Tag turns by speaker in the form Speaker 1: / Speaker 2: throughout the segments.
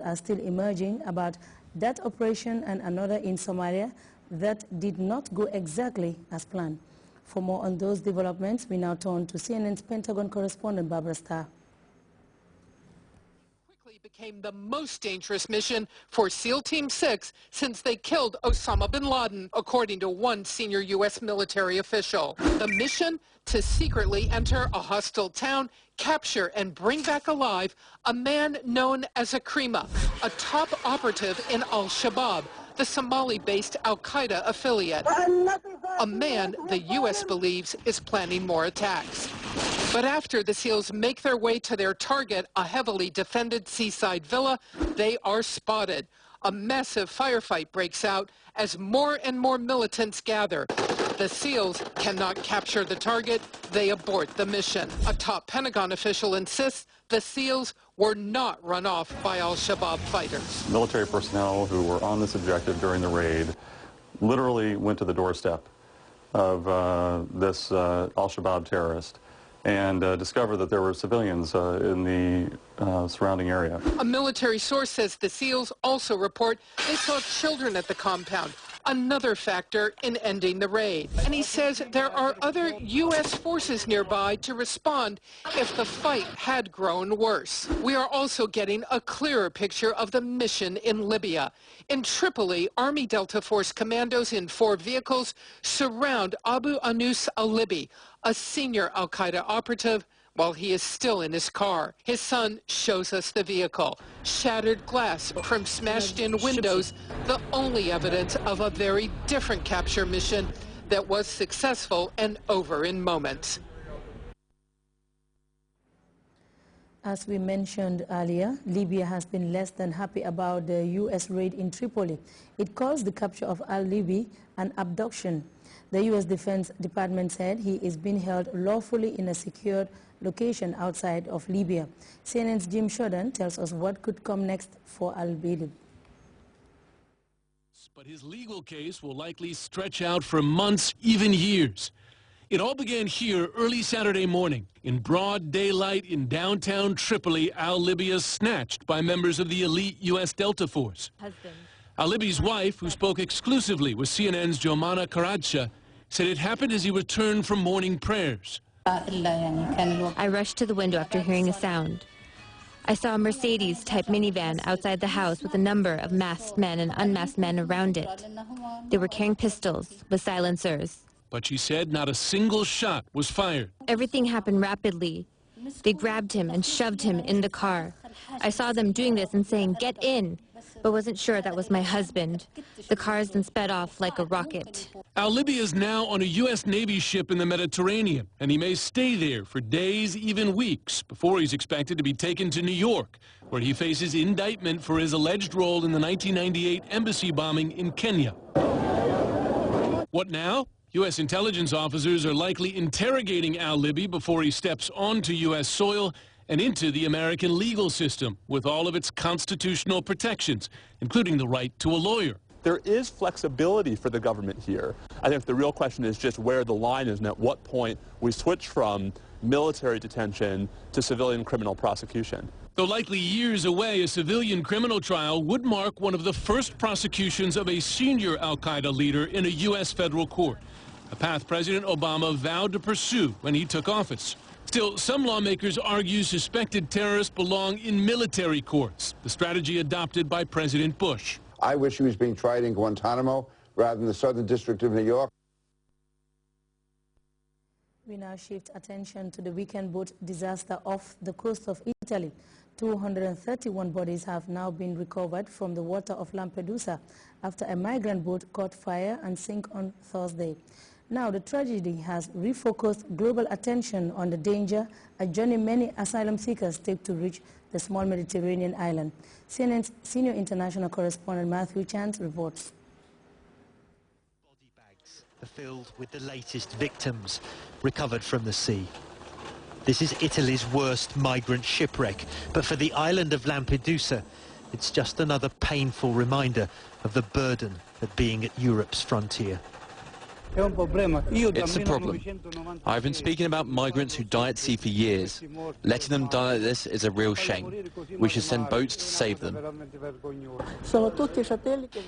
Speaker 1: are still emerging about that operation and another in Somalia that did not go exactly as planned. For more on those developments, we now turn to CNN's Pentagon correspondent Barbara Starr.
Speaker 2: Quickly became the most dangerous mission for SEAL Team 6 since they killed Osama bin Laden, according to one senior U.S. military official. The mission? To secretly enter a hostile town, capture and bring back alive a man known as Akrima, a top operative in Al-Shabaab, the Somali-based al-Qaeda affiliate. A man the U.S. believes is planning more attacks. But after the SEALs make their way to their target, a heavily defended seaside villa, they are spotted. A massive firefight breaks out as more and more militants gather. The SEALs cannot capture the target. They abort the mission. A top Pentagon official insists the SEALs were not run off by al-Shabaab fighters.
Speaker 3: Military personnel who were on this objective during the raid literally went to the doorstep of this al-Shabaab terrorist and discovered that there were civilians in the surrounding area.
Speaker 2: A military source says the SEALs also report they saw children at the compound, another factor in ending the raid. And he says there are other U.S. forces nearby to respond if the fight had grown worse. We are also getting a clearer picture of the mission in Libya. In Tripoli, Army Delta Force commandos in 4 vehicles surround Abu Anus al-Libi, a senior al-Qaeda operative, while he is still in his car. His son shows us the vehicle. Shattered glass from smashed-in windows, the only evidence of a very different capture mission that was successful and over in moments.
Speaker 1: As we mentioned earlier, Libya has been less than happy about the U.S. raid in Tripoli. It calls the capture of al-Libi an abduction. The U.S. Defense Department said he is being held lawfully in a secured location outside of Libya. CNN's Jim Shorten tells us what could come next for al-Libi.
Speaker 4: But his legal case will likely stretch out for months, even years. It all began here early Saturday morning. In broad daylight in downtown Tripoli, al-Libi is snatched by members of the elite U.S. Delta Force. Al-Libi's wife, who spoke exclusively with CNN's Jomana Karadsha, said it happened as he returned from morning prayers.
Speaker 5: I rushed to the window after hearing a sound. I saw a Mercedes-type minivan outside the house with a number of masked men and unmasked men around it. They were carrying pistols with silencers.
Speaker 4: But she said not a single shot was fired.
Speaker 5: Everything happened rapidly. They grabbed him and shoved him in the car. I saw them doing this and saying, "Get in," but wasn't sure that was my husband. The cars then sped off like a rocket.
Speaker 4: Al-Libi is now on a U.S. Navy ship in the Mediterranean, and he may stay there for days, even weeks, before he's expected to be taken to New York, where he faces indictment for his alleged role in the 1998 embassy bombing in Kenya. What now? U.S. intelligence officers are likely interrogating al-Libi before he steps onto U.S. soil and into the American legal system with all of its constitutional protections, including the right to a lawyer.
Speaker 6: There is flexibility for the government here. I think the real question is just where the line is and at what point we switch from military detention to civilian criminal prosecution.
Speaker 4: Though likely years away, a civilian criminal trial would mark one of the first prosecutions of a senior al-Qaeda leader in a U.S. federal court, a path President Obama vowed to pursue when he took office. Still, some lawmakers argue suspected terrorists belong in military courts, the strategy adopted by President Bush.
Speaker 7: I wish he was being tried in Guantanamo rather than the Southern District of New York.
Speaker 1: We now shift attention to the weekend boat disaster off the coast of Italy. 231 bodies have now been recovered from the water of Lampedusa after a migrant boat caught fire and sank on Thursday. Now, the tragedy has refocused global attention on the danger a journey many asylum seekers take to reach the small Mediterranean island. CNN's senior international correspondent Matthew Chant reports.
Speaker 8: Body bags are filled with the latest victims recovered from the sea. This is Italy's worst migrant shipwreck, but for the island of Lampedusa, it's just another painful reminder of the burden of being at Europe's frontier.
Speaker 9: It's a problem. I've been speaking about migrants who die at sea for years. Letting them die like this is a real shame. We should send boats to save them.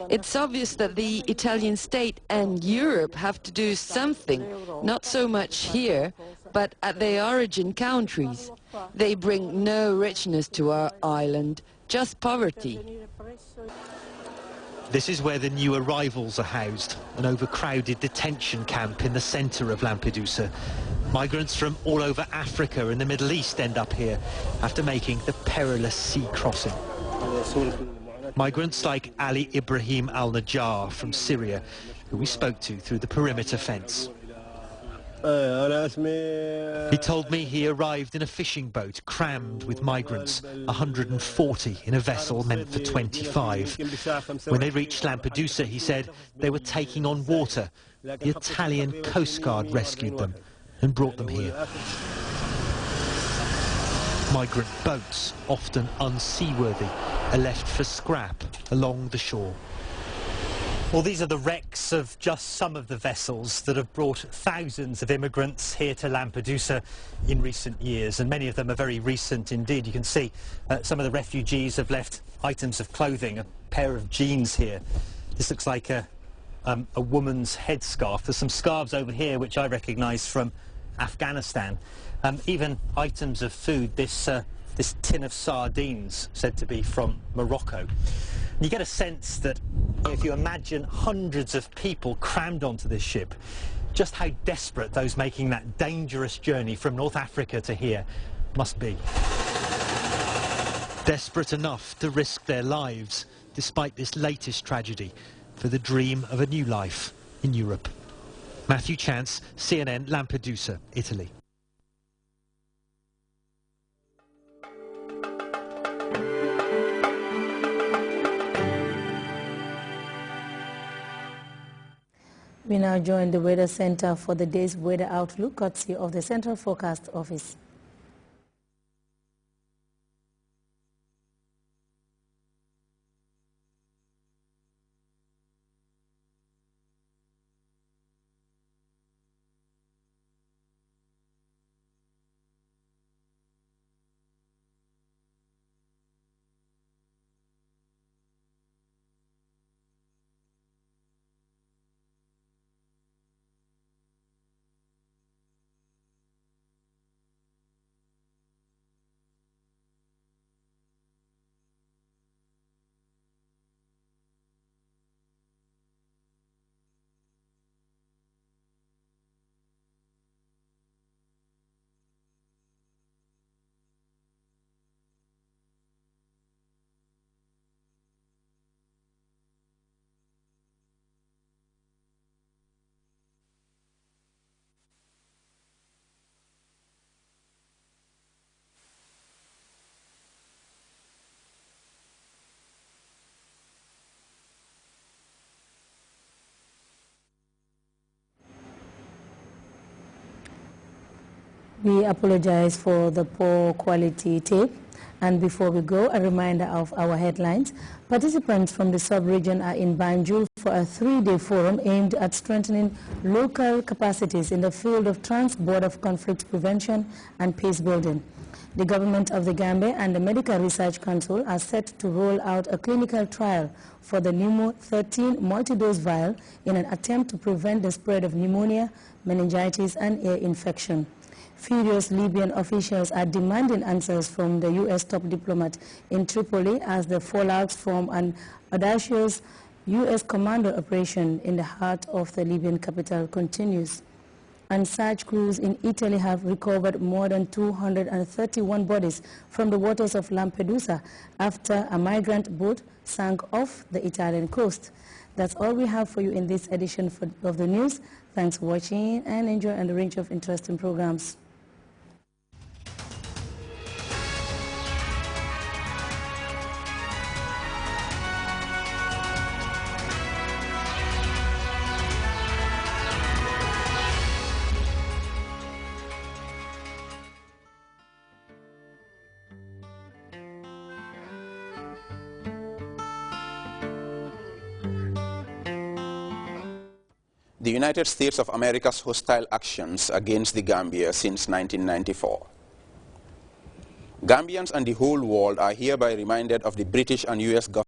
Speaker 10: It's obvious that the Italian state and Europe have to do something, not so much here, but at their origin countries. They bring no richness to our island, just poverty.
Speaker 8: This is where the new arrivals are housed, an overcrowded detention camp in the centre of Lampedusa. Migrants from all over Africa and the Middle East end up here after making the perilous sea crossing. Migrants like Ali Ibrahim al-Najjar from Syria, who we spoke to through the perimeter fence. He told me he arrived in a fishing boat crammed with migrants, 140 in a vessel meant for 25. When they reached Lampedusa, he said, they were taking on water. The Italian Coast Guard rescued them and brought them here. Migrant boats, often unseaworthy, are left for scrap along the shore. Well, these are the wrecks of just some of the vessels that have brought thousands of immigrants here to Lampedusa in recent years, and many of them are very recent indeed. You can see some of the refugees have left items of clothing, a pair of jeans here. This looks like a woman's headscarf. There's some scarves over here which I recognise from Afghanistan. Even items of food, this tin of sardines said to be from Morocco. You get a sense that if you imagine hundreds of people crammed onto this ship, just how desperate those making that dangerous journey from North Africa to here must be. Desperate enough to risk their lives, despite this latest tragedy, for the dream of a new life in Europe. Matthew Chance, CNN, Lampedusa, Italy.
Speaker 1: We now join the Weather Center for the day's weather outlook, courtesy of the Central Forecast Office. We apologize for the poor quality tape. And before we go, a reminder of our headlines. Participants from the sub-region are in Banjul for a 3-day forum aimed at strengthening local capacities in the field of trans-border conflict prevention and peace building. The government of the Gambia and the Medical Research Council are set to roll out a clinical trial for the Pneumo 13 multi-dose vial in an attempt to prevent the spread of pneumonia, meningitis and ear infection. Furious Libyan officials are demanding answers from the U.S. top diplomat in Tripoli as the fallout from an audacious U.S. commando operation in the heart of the Libyan capital continues. And search crews in Italy have recovered more than 231 bodies from the waters of Lampedusa after a migrant boat sank off the Italian coast. That's all we have for you in this edition of the news. Thanks for watching and enjoy a range of interesting programs.
Speaker 11: the United States of America's hostile actions against the Gambia since 1994. Gambians and the whole world are hereby reminded of the British and U.S. government